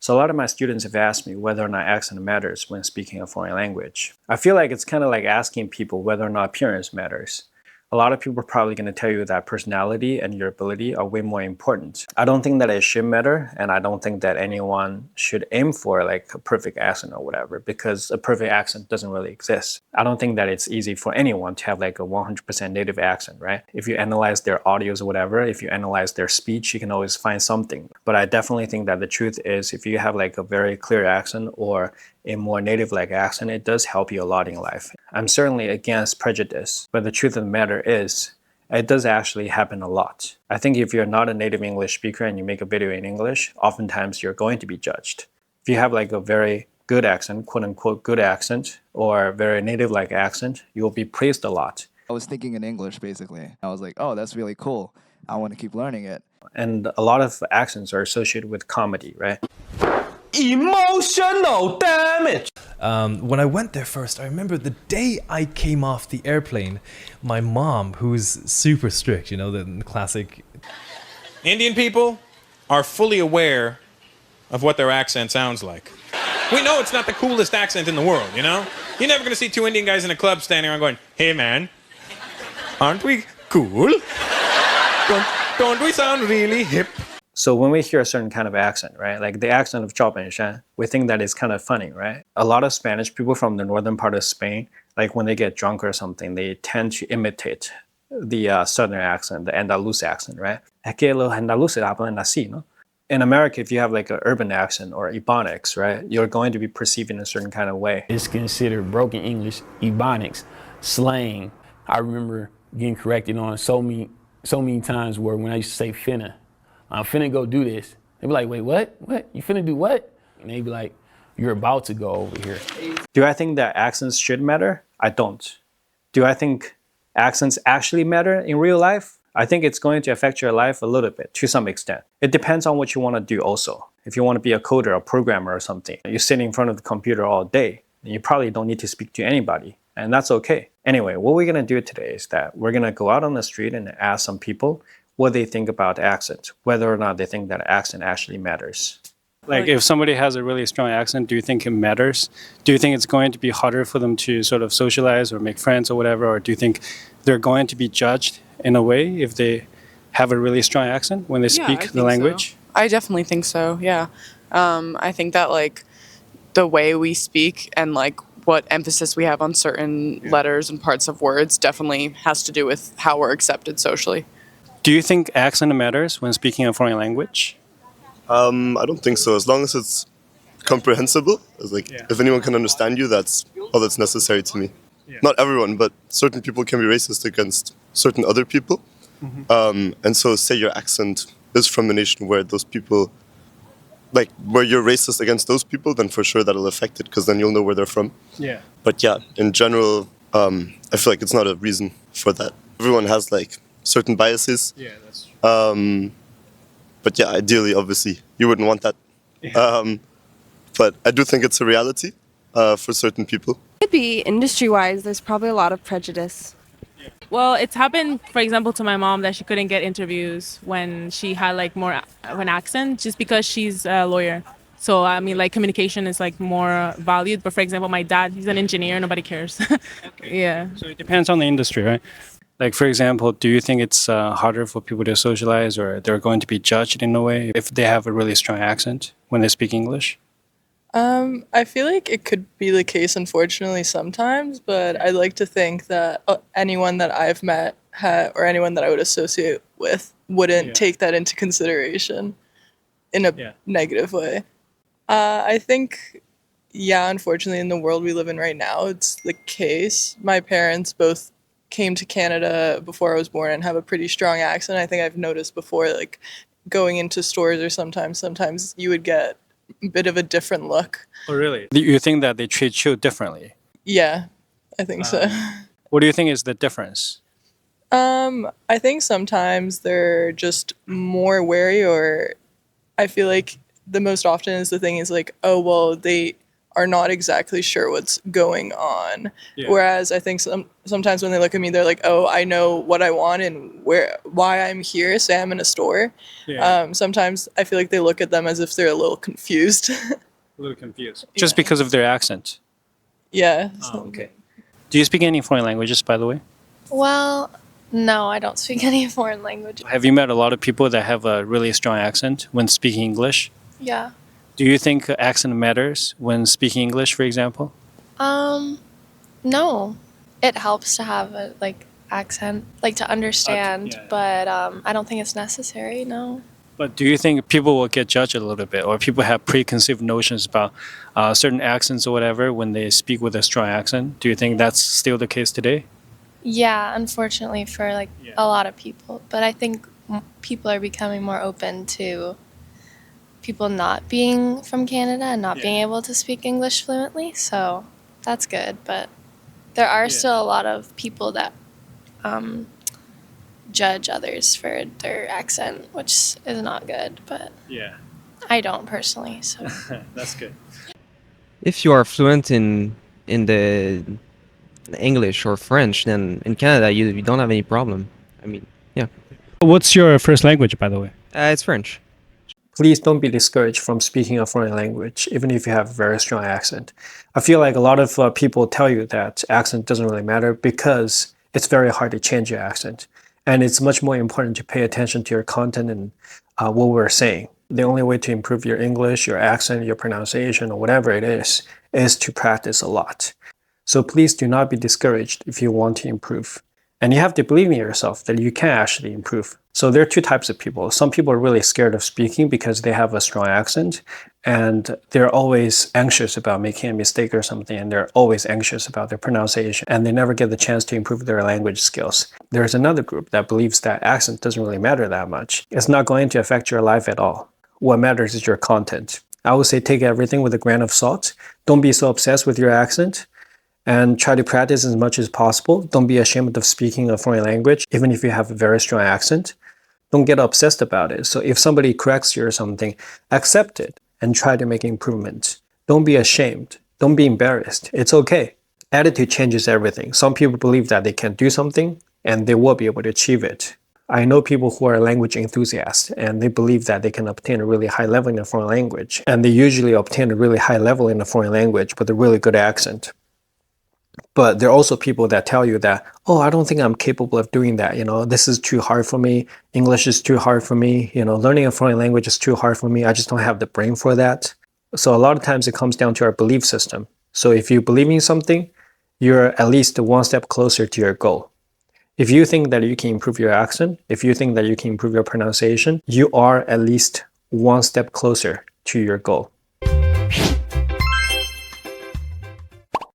So a lot of my students have asked me whether or not accent matters when speaking a foreign language. I feel like it's kind of like asking people whether or not appearance matters. A lot of people are probably going to tell you that personality and your ability are way more important. I don't think that it should matter, and I don't think that anyone should aim for like a perfect accent or whatever, because a perfect accent doesn't really exist. I don't think that it's easy for anyone to have like a 100% native accent, right? If you analyze their audios or whatever, if you analyze their speech, you can always find something. But I definitely think that the truth is, if you have like a very clear accent or a more native-like accent, it does help you a lot in life. I'm certainly against prejudice, but the truth of the matter is, it does actually happen a lot. I think if you're not a native English speaker and you make a video in English, oftentimes you're going to be judged. If you have like a very good accent, quote unquote good accent, or very native-like accent, you will be praised a lot. I was thinking in English, basically. I was like, oh, that's really cool. I want to keep learning it. And a lot of accents are associated with comedy, right? Emotional damage. When I went there first, I remember the day I came off the airplane, my mom, who's super strict, you know, the classic. Indian people are fully aware of what their accent sounds like. We know it's not the coolest accent in the world, you know? You're never going to see two Indian guys in a club standing around going, hey man, aren't we cool? Don't we sound really hip? So when we hear a certain kind of accent, right, like the accent of Zhao Benshan, we think that it's kind of funny, right? A lot of Spanish people from the northern part of Spain, like when they get drunk or something, they tend to imitate the southern accent, the Andalus accent, right? In America, if you have like an urban accent or Ebonics, right, you're going to be perceived in a certain kind of way. It's considered broken English, Ebonics, slang. I remember getting corrected on so many times where when I used to say finna, I'm finna go do this. They'd be like, wait, what? What? You finna do what? And they'd be like, you're about to go over here. Do I think that accents should matter? I don't. Do I think accents actually matter in real life? I think it's going to affect your life a little bit, to some extent. It depends on what you want to do also. If you want to be a coder or programmer or something, you're sitting in front of the computer all day, and you probably don't need to speak to anybody, and that's okay. Anyway, what we're going to do today is that we're going to go out on the street and ask some people what they think about accent, whether or not they think that accent actually matters. Like if somebody has a really strong accent, do you think it matters? Do you think it's going to be harder for them to sort of socialize or make friends or whatever? Or do you think they're going to be judged in a way if they have a really strong accent when they speak the language? So. I definitely think so, yeah. I think that like the way we speak and like what emphasis we have on certain letters and parts of words definitely has to do with how we're accepted socially. Do you think accent matters when speaking a foreign language? I don't think so. As long as it's comprehensible, it's like if anyone can understand you, that's all that's necessary to me. Yeah. Not everyone, but certain people can be racist against certain other people. Mm-hmm. And so say your accent is from a nation where those people, like where you're racist against those people, then for sure that'll affect it because then you'll know where they're from. Yeah. But yeah, in general, I feel like it's not a reason for that. Everyone has like certain biases. Yeah, that's true. But yeah, ideally, obviously, you wouldn't want that. Yeah. But I do think it's a reality for certain people. Could be industry-wise, there's probably a lot of prejudice. Well, it's happened, for example, to my mom that she couldn't get interviews when she had like more of an accent just because she's a lawyer. So, I mean, like communication is like more valued. But for example, my dad, he's an engineer, nobody cares. Okay. Yeah. So it depends on the industry, right? Like, for example, do you think it's harder for people to socialize or they're going to be judged in a way if they have a really strong accent when they speak English? I feel like it could be the case, unfortunately, sometimes, but I'd like to think that anyone that I've met or anyone that I would associate with wouldn't take that into consideration in a negative way. I think, unfortunately, in the world we live in right now, it's the case. My parents both came to Canada before I was born and have a pretty strong accent. I think I've noticed before, like, going into stores or sometimes you would get a bit of a different look. Oh, really? You think that they treat you differently? Yeah, I think so. What do you think is the difference? I think sometimes they're just more wary, or I feel like the most often is the thing is like, oh, well, they are not exactly sure what's going on. Yeah. Whereas I think sometimes when they look at me, they're like, oh, I know what I want and why I'm here. Say I'm in a store. Yeah. Sometimes I feel like they look at them as if they're a little confused. A little confused. Just because of their accent. Yeah. Oh, okay. Do you speak any foreign languages, by the way? Well, no, I don't speak any foreign language. Have you met a lot of people that have a really strong accent when speaking English? Yeah. Do you think accent matters when speaking English, for example? No. It helps to have a accent, to understand, yeah. but I don't think it's necessary, no. But do you think people will get judged a little bit, or people have preconceived notions about certain accents or whatever when they speak with a strong accent? Do you think that's still the case today? Yeah, unfortunately for a lot of people, but I think people are becoming more open to people not being from Canada and not being able to speak English fluently, so that's good, but there are still a lot of people that judge others for their accent, which is not good, but Yeah, I don't personally, so. that's good. If you are fluent in the English or French, then in Canada you don't have any problem. I mean, yeah. What's your first language, by the way? It's French. Please don't be discouraged from speaking a foreign language, even if you have a very strong accent. I feel like a lot of people tell you that accent doesn't really matter because it's very hard to change your accent. And it's much more important to pay attention to your content and what we're saying. The only way to improve your English, your accent, your pronunciation, or whatever it is to practice a lot. So please do not be discouraged if you want to improve. And you have to believe in yourself that you can actually improve. So there are two types of people. Some people are really scared of speaking because they have a strong accent and they're always anxious about making a mistake or something, and they're always anxious about their pronunciation and they never get the chance to improve their language skills. There's another group that believes that accent doesn't really matter that much. It's not going to affect your life at all. What matters is your content. I would say take everything with a grain of salt. Don't be so obsessed with your accent. And try to practice as much as possible. Don't be ashamed of speaking a foreign language, even if you have a very strong accent. Don't get obsessed about it. So if somebody corrects you or something, accept it and try to make improvements. Don't be ashamed. Don't be embarrassed. It's okay. Attitude changes everything. Some people believe that they can do something and they will be able to achieve it. I know people who are language enthusiasts and they believe that they can obtain a really high level in a foreign language. And they usually obtain a really high level in a foreign language with a really good accent. But there are also people that tell you that, oh, I don't think I'm capable of doing that. This is too hard for me. English is too hard for me. Learning a foreign language is too hard for me. I just don't have the brain for that. So a lot of times it comes down to our belief system. So if you believe in something, you're at least one step closer to your goal. If you think that you can improve your accent, if you think that you can improve your pronunciation, you are at least one step closer to your goal.